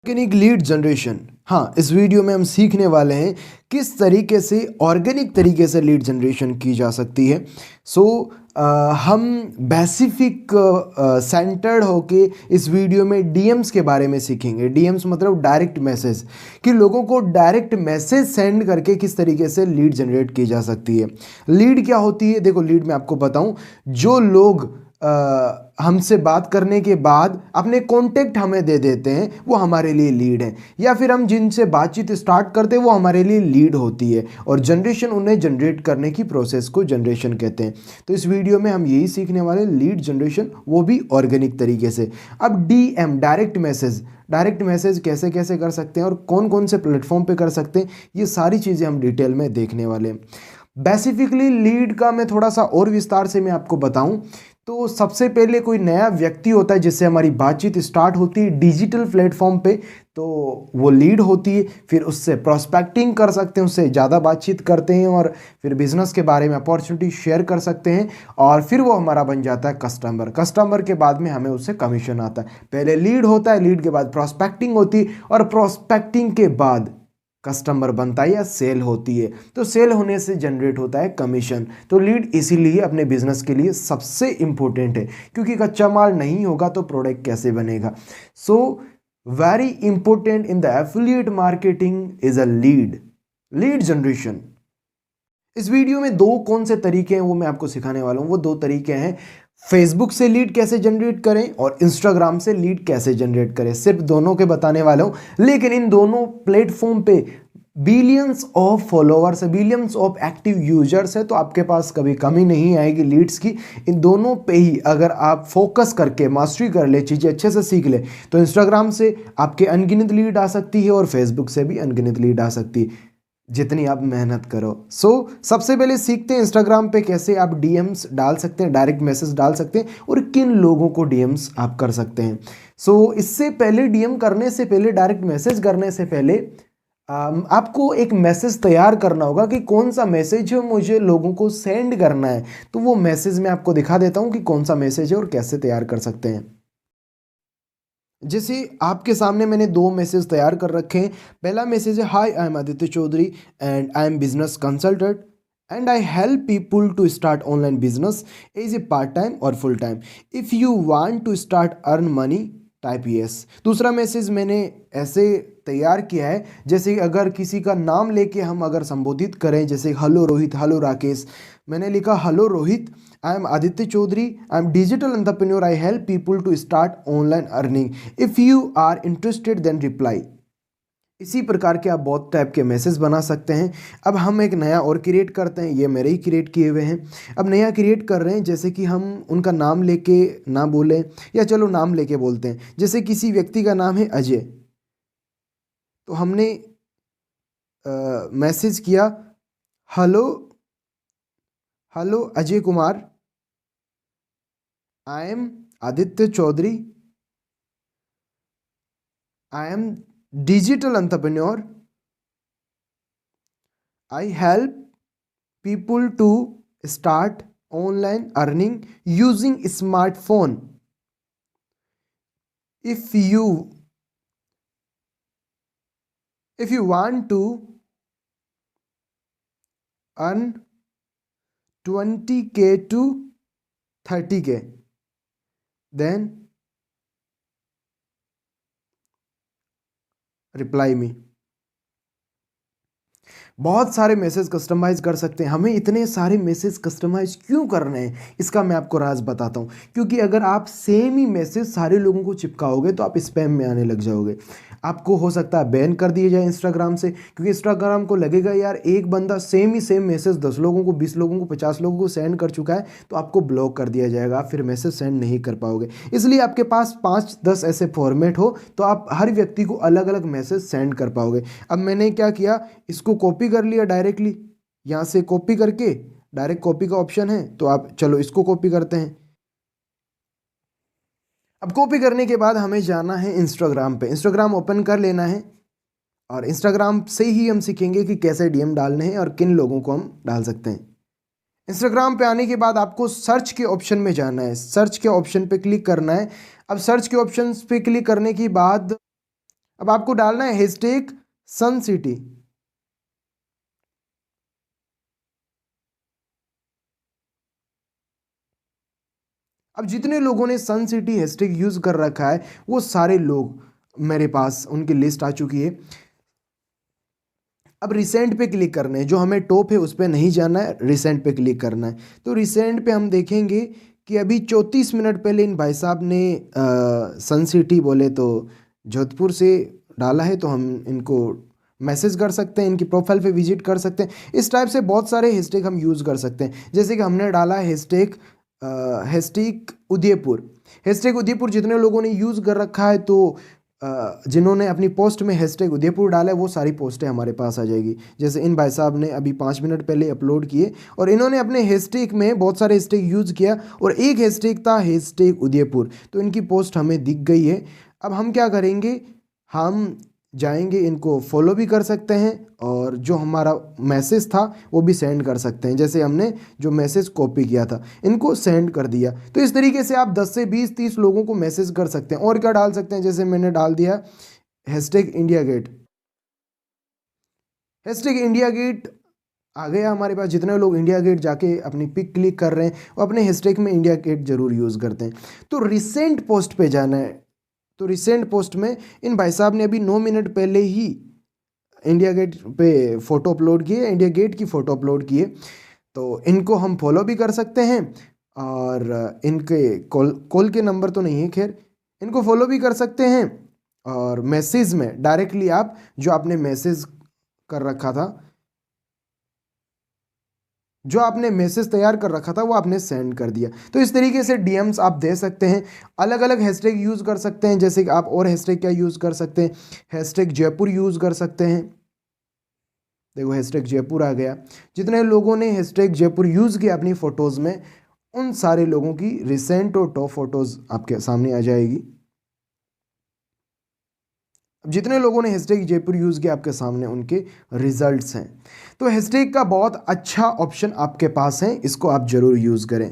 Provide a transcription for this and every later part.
Organic lead generation. हाँ, इस video में हम सीखने वाले हैं किस तरीके से ऑर्गेनिक तरीके से लीड जनरेशन की जा सकती है। हम बेसिफिक सेंटर्ड होके इस वीडियो में डीएम्स के बारे में सीखेंगे। डीएम्स मतलब डायरेक्ट मैसेज, कि लोगों को डायरेक्ट मैसेज सेंड करके किस तरीके से लीड जनरेट की जा सकती है। लीड क्या होती है? देखो, लीड मैं आपको बताऊं, जो लोग हमसे बात करने के बाद अपने कॉन्टेक्ट हमें दे देते हैं, वो हमारे लिए लीड है। या फिर हम जिनसे बातचीत स्टार्ट करते हैं वो हमारे लिए लीड होती है। और जनरेशन, उन्हें जनरेट करने की प्रोसेस को जनरेशन कहते हैं। तो इस वीडियो में हम यही सीखने वाले, लीड जनरेशन, वो भी ऑर्गेनिक तरीके से। अब DM, direct message, direct message कैसे कैसे कर सकते हैं और कौन कौन से प्लेटफॉर्म पे कर सकते हैं, ये सारी चीज़ें हम डिटेल में देखने वाले हैं। बेसिफिकली लीड का मैं थोड़ा सा और विस्तार से मैं आपको बताऊं तो सबसे पहले कोई नया व्यक्ति होता है जिससे हमारी बातचीत स्टार्ट होती है डिजिटल प्लेटफॉर्म पे, तो वो लीड होती है। फिर उससे प्रोस्पेक्टिंग कर सकते हैं, उससे ज़्यादा बातचीत करते हैं और फिर बिजनेस के बारे में अपॉर्चुनिटी शेयर कर सकते हैं। और फिर वो हमारा बन जाता है कस्टमर। कस्टमर के बाद में हमें उससे कमीशन आता है। पहले लीड होता है, लीड के बाद प्रोस्पेक्टिंग होती है और प्रोस्पेक्टिंग के बाद कस्टमर बनता है या सेल होती है। तो सेल होने से जनरेट होता है कमीशन। तो लीड इसीलिए अपने बिजनेस के लिए सबसे इंपॉर्टेंट है, क्योंकि कच्चा माल नहीं होगा तो प्रोडक्ट कैसे बनेगा। So very important in the affiliate marketing is a lead generation. इस वीडियो में दो कौन से तरीके हैं वो मैं आपको सिखाने वाला हूं। वो दो तरीके हैं, फेसबुक से लीड कैसे जनरेट करें और इंस्टाग्राम से लीड कैसे जनरेट करें। सिर्फ दोनों के बताने वाला हूं, लेकिन इन दोनों प्लेटफॉर्म पे बिलियंस ऑफ फॉलोअर्स है, बिलियंस ऑफ एक्टिव यूजर्स है, तो आपके पास कभी कमी नहीं आएगी लीड्स की। इन दोनों पे ही अगर आप फोकस करके मास्टरी कर ले, चीज़ें अच्छे से सीख ले, तो इंस्टाग्राम से आपके अनगिनत लीड आ सकती है और फेसबुक से भी अनगिनत लीड आ सकती है, जितनी आप मेहनत करो। सबसे पहले सीखते हैं इंस्टाग्राम पे कैसे आप डीएम्स डाल सकते हैं, डायरेक्ट मैसेज डाल सकते हैं और किन लोगों को डीएम्स आप कर सकते हैं। इससे पहले, डीएम करने से पहले, डायरेक्ट मैसेज करने से पहले आपको एक मैसेज तैयार करना होगा कि कौन सा मैसेज है मुझे लोगों को सेंड करना है। तो वो मैसेज मैं आपको दिखा देता हूँ कि कौन सा मैसेज है और कैसे तैयार कर सकते हैं। जैसे आपके सामने मैंने दो मैसेज तैयार कर रखे हैं। पहला मैसेज है, hi I am Aditya Chaudhary and I am business consultant and I help people to start online business as a part time और full time. If you want to start earn money type yes. दूसरा message मैंने ऐसे तैयार किया है, जैसे अगर किसी का नाम लेके हम अगर संबोधित करें, जैसे हेलो रोहित, हेलो राकेश, मैंने लिखा hello Rohit, I am Aditya Chaudhary, I am digital entrepreneur, I help people to start online earning, if you are interested then reply. इसी प्रकार के आप बहुत टाइप के मैसेज बना सकते हैं। अब हम एक नया और क्रिएट करते हैं, ये मेरे ही क्रिएट किए हुए हैं। अब नया क्रिएट कर रहे हैं, जैसे कि हम उनका नाम लेके ना बोलें, या चलो नाम लेके बोलते हैं। जैसे किसी व्यक्ति का नाम है अजय, तो हमने मैसेज किया, hello hello Ajay Kumar, I am Aditya Chaudhary, I am digital entrepreneur, I help people to start online earning using smartphone. If you want to earn 20k to 30k, then reply me. बहुत सारे मैसेज कस्टमाइज़ कर सकते हैं। हमें इतने सारे message customise क्यों करने हैं, इसका मैं आपको राज बताता हूँ। क्योंकि अगर आप सेम ही मैसेज सारे लोगों को चिपकाओगे तो आप स्पैम में आने लग जाओगे। आपको हो सकता है बैन कर दिया जाए इंस्टाग्राम से, क्योंकि इंस्टाग्राम को लगेगा यार एक बंदा सेम मैसेज 10 लोगों को, 20 लोगों को, 50 लोगों को सेंड कर चुका है, तो आपको ब्लॉक कर दिया जाएगा, आप फिर मैसेज सेंड नहीं कर पाओगे। इसलिए आपके पास 5-10 ऐसे फॉर्मेट हो तो आप हर व्यक्ति को अलग अलग मैसेज सेंड कर पाओगे। अब मैंने क्या किया, इसको कॉपी कर लिया डायरेक्टली, यहाँ से कॉपी करके, डायरेक्ट कॉपी का ऑप्शन है, तो आप चलो इसको कॉपी करते हैं। अब कॉपी करने के बाद हमें जाना है इंस्टाग्राम पे, इंस्टाग्राम ओपन कर लेना है और इंस्टाग्राम से ही हम सीखेंगे कि कैसे डीएम डालने हैं और किन लोगों को हम डाल सकते हैं। इंस्टाग्राम पे आने के बाद आपको सर्च के ऑप्शन में जाना है, सर्च के ऑप्शन पे क्लिक करना है। अब सर्च के ऑप्शन पे क्लिक करने के बाद अब आपको डालना है हैशटैग सन सिटी। अब जितने लोगों ने सन सिटी हैशटैग यूज कर रखा है वो सारे लोग मेरे पास उनकी लिस्ट आ चुकी है। अब रिसेंट पे क्लिक करना है, जो हमें टॉप है उस पर नहीं जाना है, रिसेंट पे क्लिक करना है। तो रिसेंट पे हम देखेंगे कि अभी 34 मिनट पहले इन भाई साहब ने सन सिटी बोले तो जोधपुर से डाला है, तो हम इनको मैसेज कर सकते हैं, इनकी प्रोफाइल पे विजिट कर सकते हैं। इस टाइप से बहुत सारे हैशटैग हम यूज़ कर सकते हैं। जैसे कि हमने डाला हैशटैग उदयपुर। हैशटैग उदयपुर जितने लोगों ने यूज़ कर रखा है, तो जिन्होंने अपनी पोस्ट में हैशटैग उदयपुर डाला है वो सारी पोस्टें हमारे पास आ जाएगी। जैसे इन भाई साहब ने अभी 5 मिनट पहले अपलोड किए और इन्होंने अपने हैशटैग में बहुत सारे हैशटैग यूज़ किया और एक हैशटैग था हैशटैग उदयपुर, तो इनकी पोस्ट हमें दिख गई है। अब हम क्या करेंगे, हम जाएंगे, इनको फॉलो भी कर सकते हैं और जो हमारा मैसेज था वो भी सेंड कर सकते हैं। जैसे हमने जो मैसेज कॉपी किया था इनको सेंड कर दिया। तो इस तरीके से आप 10 से 20 30 लोगों को मैसेज कर सकते हैं। और क्या डाल सकते हैं, जैसे मैंने डाल दिया hashtag India Gate. Hashtag India Gate आ गया हमारे पास। जितने लोग इंडिया गेट जाके अपनी पिक क्लिक कर रहे हैं वो अपने हैशटैग में इंडिया गेट जरूर यूज़ करते हैं। तो रिसेंट पोस्ट पे जाना है। तो रिसेंट पोस्ट में इन भाई साहब ने अभी 9 मिनट पहले ही इंडिया गेट पे फ़ोटो अपलोड किए, इंडिया गेट की फ़ोटो अपलोड किए। तो इनको हम फॉलो भी कर सकते हैं और इनके कॉल के नंबर तो नहीं है, खैर इनको फॉलो भी कर सकते हैं। और मैसेज में डायरेक्टली आप जो आपने मैसेज कर रखा था, जो आपने मैसेज तैयार कर रखा था वो आपने सेंड कर दिया। तो इस तरीके से डीएम्स आप दे सकते हैं। अलग अलग हैशटैग यूज़ कर सकते हैं, जैसे कि आप और हैशटैग क्या यूज़ कर सकते हैं, हैशटैग जयपुर यूज़ कर सकते हैं। देखो हैशटैग जयपुर आ गया। जितने लोगों ने हैशटैग जयपुर यूज़ किया अपनी फ़ोटोज़ में उन सारे लोगों की रिसेंट और टॉप फोटोज़ आपके सामने आ जाएगी। अब जितने लोगों ने हैशटैग जयपुर यूज़ किया आपके सामने उनके रिजल्ट्स हैं। तो हैशटैग का बहुत अच्छा ऑप्शन आपके पास है, इसको आप ज़रूर यूज़ करें।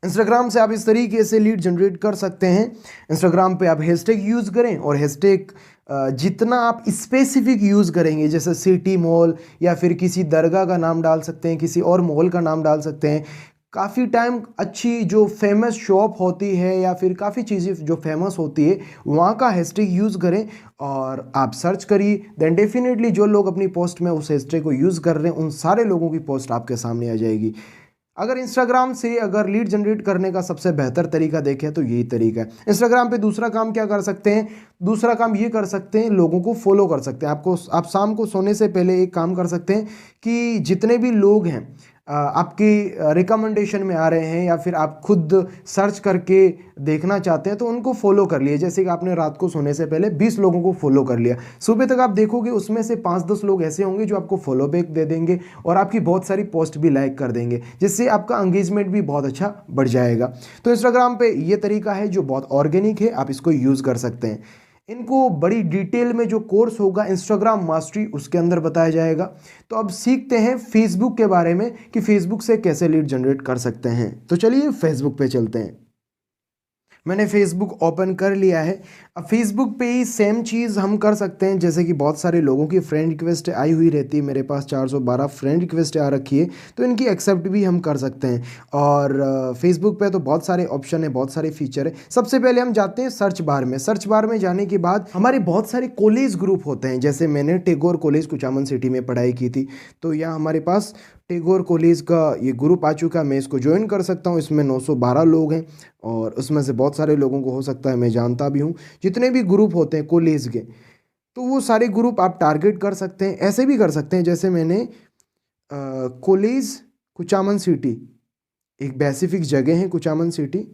इंस्टाग्राम से आप इस तरीके से लीड जनरेट कर सकते हैं। इंस्टाग्राम पे आप हैशटैग यूज़ करें और हैशटैग जितना आप स्पेसिफिक यूज़ करेंगे, जैसे सिटी मॉल या फिर किसी दरगाह का नाम डाल सकते हैं, किसी और मॉल का नाम डाल सकते हैं। काफ़ी टाइम अच्छी जो फेमस शॉप होती है या फिर काफ़ी चीज़ें जो फेमस होती है वहाँ का हैशटैग यूज़ करें और आप सर्च करिए। देन डेफिनेटली जो लोग अपनी पोस्ट में उस हैशटैग को यूज़ कर रहे हैं उन सारे लोगों की पोस्ट आपके सामने आ जाएगी। अगर इंस्टाग्राम से अगर लीड जनरेट करने का सबसे बेहतर तरीका देखें तो यही तरीका है। इंस्टाग्राम पे दूसरा काम क्या कर सकते हैं, दूसरा काम ये कर सकते हैं, लोगों को फॉलो कर सकते हैं। आप शाम को सोने से पहले एक काम कर सकते हैं कि जितने भी लोग हैं आपकी रिकमेंडेशन में आ रहे हैं या फिर आप खुद सर्च करके देखना चाहते हैं तो उनको फॉलो कर लिए। जैसे कि आपने रात को सोने से पहले 20 लोगों को फॉलो कर लिया, सुबह तक आप देखोगे उसमें से 5-10 लोग ऐसे होंगे जो आपको फॉलो बैक दे देंगे और आपकी बहुत सारी पोस्ट भी लाइक कर देंगे, जिससे आपका एंगेजमेंट भी बहुत अच्छा बढ़ जाएगा। तो इंस्टाग्राम पे ये तरीका है जो बहुत ऑर्गेनिक है, आप इसको यूज़ कर सकते हैं। इनको बड़ी डिटेल में जो कोर्स होगा इंस्टाग्राम मास्टरी उसके अंदर बताया जाएगा। तो अब सीखते हैं फेसबुक के बारे में कि फेसबुक से कैसे लीड जनरेट कर सकते हैं। तो चलिए फेसबुक पे चलते हैं। मैंने फेसबुक ओपन कर लिया है। अब फेसबुक पे ही सेम चीज़ हम कर सकते हैं, जैसे कि बहुत सारे लोगों की फ्रेंड रिक्वेस्ट आई हुई रहती है। मेरे पास 412 फ्रेंड रिक्वेस्ट आ रखी है, तो इनकी एक्सेप्ट भी हम कर सकते हैं। और फेसबुक पे तो बहुत सारे ऑप्शन है, बहुत सारे फीचर है। सबसे पहले हम जाते हैं सर्च बार में। सर्च बार में जाने के बाद हमारे बहुत सारे कॉलेज ग्रुप होते हैं। जैसे मैंने टैगोर कॉलेज कुचामन सिटी में पढ़ाई की थी, तो यहाँ हमारे पास टैगोर कॉलेज का ये ग्रुप आ चुका है। मैं इसको ज्वाइन कर सकता हूँ। इसमें 912 लोग हैं और उसमें से बहुत सारे लोगों को हो सकता है मैं जानता भी हूँ। जितने भी ग्रुप होते हैं कॉलेज के, तो वो सारे ग्रुप आप टारगेट कर सकते हैं। ऐसे भी कर सकते हैं जैसे मैंने कॉलेज कुचामन सिटी, एक स्पेसिफिक जगह है कुचामन सिटी।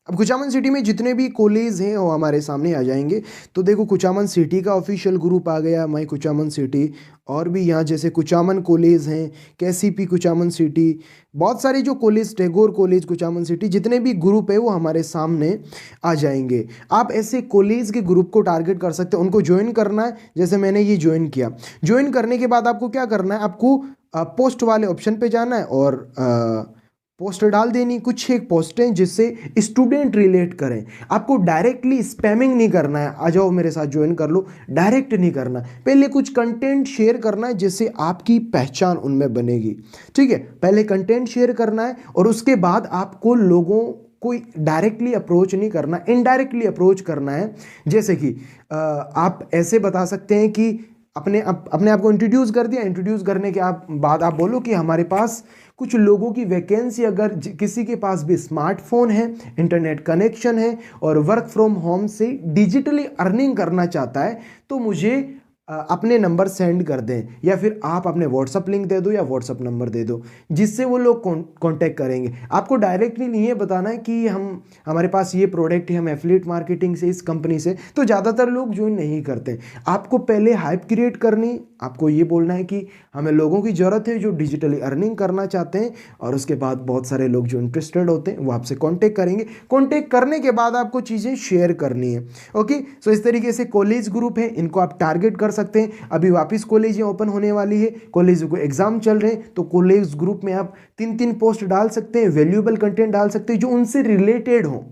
अब कुचामन सिटी में जितने भी कॉलेज हैं वो हमारे सामने आ जाएंगे। तो देखो कुचामन सिटी का ऑफिशियल ग्रुप आ गया, माई कुचामन सिटी। और भी यहाँ जैसे कुचामन कॉलेज हैं, केसीपी कुचामन सिटी, बहुत सारे जो college, Tagore college Kuchaman city, जितने भी ग्रुप है वो हमारे सामने आ जाएंगे। आप ऐसे कॉलेज के ग्रुप को टारगेट कर सकते हैं, उनको ज्वाइन करना है। जैसे मैंने ये ज्वाइन किया। ज्वाइन करने के बाद आपको क्या करना है, आपको पोस्ट वाले ऑप्शन पे जाना है और पोस्ट डाल देनी, कुछ एक पोस्टें जिससे स्टूडेंट रिलेट करें। आपको डायरेक्टली स्पैमिंग नहीं करना है, आ जाओ मेरे साथ ज्वाइन कर लो, डायरेक्ट नहीं करना। पहले कुछ कंटेंट शेयर करना है जिससे आपकी पहचान उनमें बनेगी। ठीक है, पहले कंटेंट शेयर करना है और उसके बाद आपको लोगों कोई डायरेक्टली अप्रोच नहीं करना, इनडायरेक्टली अप्रोच करना है। जैसे कि आप ऐसे बता सकते हैं कि अपने आप को इंट्रोड्यूस कर दिया, इंट्रोड्यूस करने के बाद आप बोलो कि हमारे पास कुछ लोगों की वैकेंसी, अगर किसी के पास भी स्मार्टफोन है, इंटरनेट कनेक्शन है और वर्क फ्रॉम होम से डिजिटली अर्निंग करना चाहता है तो मुझे अपने नंबर सेंड कर दें, या फिर आप अपने व्हाट्सअप लिंक दे दो या व्हाट्सअप नंबर दे दो, जिससे वो लोग कांटेक्ट करेंगे। आपको डायरेक्टली नहीं है बताना है कि हमारे पास ये प्रोडक्ट है, हम एफिलिएट मार्केटिंग से, इस कंपनी से, तो ज़्यादातर लोग ज्वाइन नहीं करते। आपको पहले हाइप क्रिएट करनी, आपको ये बोलना है कि हमें लोगों की ज़रूरत है जो डिजिटली अर्निंग करना चाहते हैं, और उसके बाद बहुत सारे लोग जो इंटरेस्टेड होते हैं वो आपसे कॉन्टेक्ट करेंगे। कॉन्टेक्ट करने के बाद आपको चीज़ें शेयर करनी है। ओके, सो इस तरीके से कॉलेज ग्रुप है, इनको आप टारगेट कर सकते हैं। अभी वापस कॉलेज ओपन होने वाली है, कॉलेज को एग्जाम चल रहे हैं, तो कॉलेज ग्रुप में आप 3-3 पोस्ट डाल सकते हैं, वैल्यूएबल कंटेंट डाल सकते हैं जो उनसे रिलेटेड हो,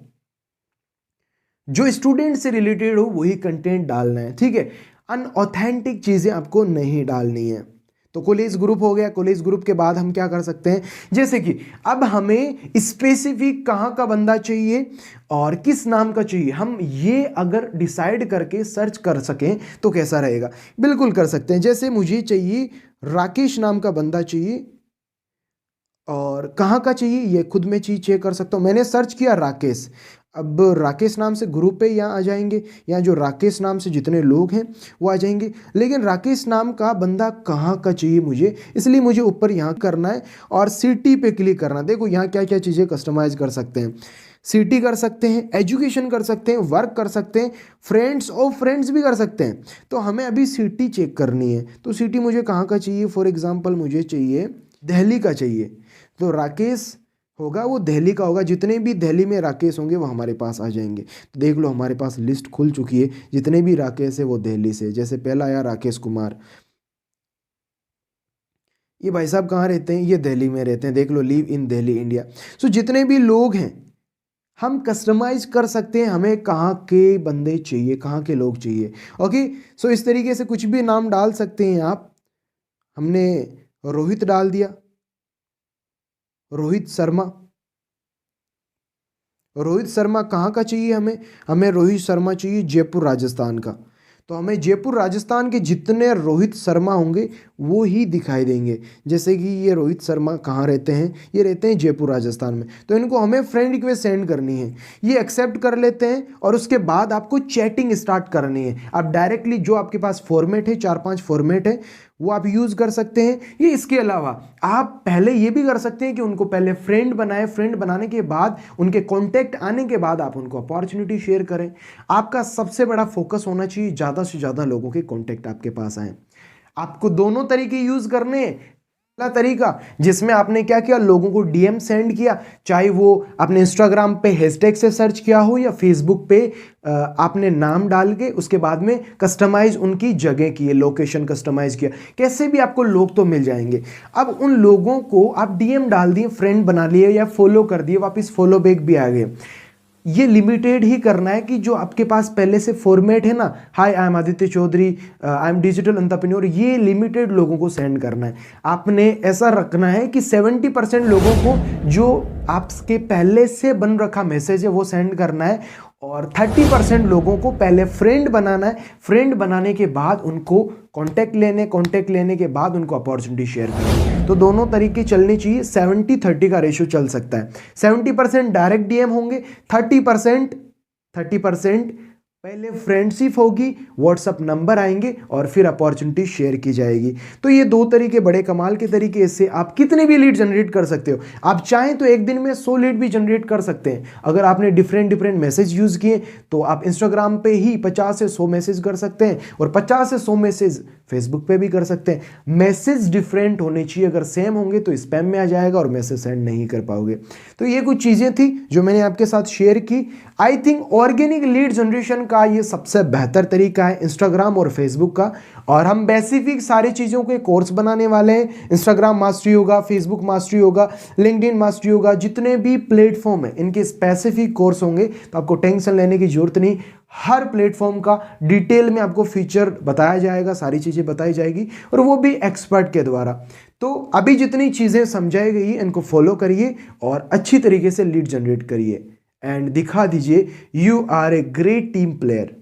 जो स्टूडेंट से रिलेटेड हो वही कंटेंट डालना है। ठीक है, अनऑथेंटिक चीजें आपको नहीं डालनी है। तो कॉलेज ग्रुप हो गया। कॉलेज ग्रुप के बाद हम क्या कर सकते हैं, जैसे कि अब हमें स्पेसिफिक कहाँ का बंदा चाहिए और किस नाम का चाहिए, हम ये अगर डिसाइड करके सर्च कर सकें तो कैसा रहेगा। बिल्कुल कर सकते हैं। जैसे मुझे चाहिए राकेश नाम का बंदा चाहिए, और कहाँ का चाहिए ये खुद में चीज चेक कर सकता हूँ। मैंने सर्च किया राकेश, अब राकेश नाम से ग्रुप पे यहाँ आ जाएंगे, यहाँ जो राकेश नाम से जितने लोग हैं वो आ जाएंगे, लेकिन राकेश नाम का बंदा कहाँ का चाहिए मुझे, इसलिए मुझे ऊपर यहाँ करना है और सिटी पे क्लिक करना। देखो यहाँ क्या क्या चीज़ें कस्टमाइज कर सकते हैं, सिटी कर सकते हैं, एजुकेशन कर सकते हैं, वर्क कर सकते हैं, फ्रेंड्स और फ्रेंड्स भी कर सकते हैं। तो हमें अभी सिटी चेक करनी है, तो सिटी मुझे कहाँ का चाहिए, फॉर एग्जाम्पल मुझे चाहिए दिल्ली का चाहिए, तो राकेश होगा वो दिल्ली का होगा। जितने भी दिल्ली में राकेश होंगे वो हमारे पास आ जाएंगे। तो देख लो हमारे पास लिस्ट खुल चुकी है, जितने भी राकेश है वो दिल्ली से। जैसे पहला आया राकेश कुमार, ये भाई साहब कहाँ रहते हैं, ये दिल्ली में रहते हैं, देख लो लिव इन दिल्ली इंडिया। सो जितने भी लोग हैं हम कस्टमाइज कर सकते हैं, हमें कहाँ के बंदे चाहिए, कहाँ के लोग चाहिए। ओके, सो इस तरीके से कुछ भी नाम डाल सकते हैं आप। हमने रोहित डाल दिया, रोहित शर्मा। रोहित शर्मा कहाँ का चाहिए हमें, हमें रोहित शर्मा चाहिए जयपुर राजस्थान का। तो हमें जयपुर राजस्थान के जितने रोहित शर्मा होंगे वो ही दिखाई देंगे। जैसे कि ये रोहित शर्मा कहाँ रहते हैं, ये रहते हैं जयपुर राजस्थान में, तो इनको हमें फ्रेंड रिक्वेस्ट सेंड करनी है, ये एक्सेप्ट कर लेते हैं और उसके बाद आपको चैटिंग स्टार्ट करनी है। आप डायरेक्टली जो आपके पास फॉर्मेट है, 4-5 फॉर्मेट है, वो आप यूज़ कर सकते हैं। ये इसके अलावा आप पहले ये भी कर सकते हैं कि उनको पहले फ्रेंड बनाएं, फ्रेंड बनाने के बाद उनके कॉन्टैक्ट आने के बाद आप उनको अपॉर्चुनिटी शेयर करें। आपका सबसे बड़ा फोकस होना चाहिए ज़्यादा से ज़्यादा लोगों के कॉन्टैक्ट आपके पास आए। आपको दोनों तरीके यूज़ करने हैं। पहला तरीका जिसमें आपने क्या किया, लोगों को डीएम सेंड किया, चाहे वो आपने इंस्टाग्राम पे हैशटैग से सर्च किया हो या फेसबुक पे आपने नाम डाल के उसके बाद में कस्टमाइज उनकी जगह की है, लोकेशन कस्टमाइज किया, कैसे भी आपको लोग तो मिल जाएंगे। अब उन लोगों को आप डीएम डाल दिए, फ्रेंड बना लिए या फॉलो कर दिए, वापस फॉलो बैक भी आ गए। ये लिमिटेड ही करना है कि जो आपके पास पहले से फॉर्मेट है ना, hi I am Aditya Chaudhary, I am digital entrepreneur, ये लिमिटेड लोगों को सेंड करना है। आपने ऐसा रखना है कि 70% लोगों को जो आपके पहले से बन रखा मैसेज है वो सेंड करना है, और 30% लोगों को पहले फ्रेंड बनाना है। फ्रेंड बनाने के बाद उनको कांटेक्ट लेने के बाद उनको अपॉर्चुनिटी शेयर करनी। तो दोनों तरीके चलने चाहिए, 70-30 का रेशियो चल सकता है। 70% डायरेक्ट डीएम होंगे, 30% पहले फ्रेंडशिप होगी, व्हाट्सअप नंबर आएंगे और फिर अपॉर्चुनिटी शेयर की जाएगी। तो ये दो तरीके बड़े कमाल के तरीके, इससे आप कितने भी लीड जनरेट कर सकते हो। आप चाहें तो एक दिन में 100 लीड भी जनरेट कर सकते हैं। अगर आपने डिफरेंट मैसेज यूज किए तो आप इंस्टाग्राम पे ही 50 से 100 मैसेज कर सकते हैं, और 50 से 100 मैसेज फेसबुक पे भी कर सकते हैं। मैसेज डिफरेंट होने चाहिए, अगर सेम होंगे तो स्पैम में आ जाएगा और मैसेज सेंड नहीं कर पाओगे। तो ये कुछ चीज़ें थी जो मैंने आपके साथ शेयर की। I think organic lead generation का ये सबसे बेहतर तरीका है इंस्टाग्राम और फेसबुक का, और हम बेसिक सारी चीज़ों के कोर्स बनाने वाले हैं। इंस्टाग्राम मास्टरी होगा, फेसबुक मास्टरी होगा, लिंक्डइन मास्टरी होगा, जितने भी प्लेटफॉर्म है इनके स्पेसिफिक कोर्स होंगे, तो आपको टेंशन लेने की जरूरत नहीं। हर प्लेटफॉर्म का डिटेल में आपको फीचर बताया जाएगा, सारी चीज़ें बताई जाएगी, और वो भी एक्सपर्ट के द्वारा। तो अभी जितनी चीज़ें समझाई गई इनको फॉलो करिए और अच्छी तरीके से लीड जनरेट करिए एंड दिखा दीजिए you are a great team player.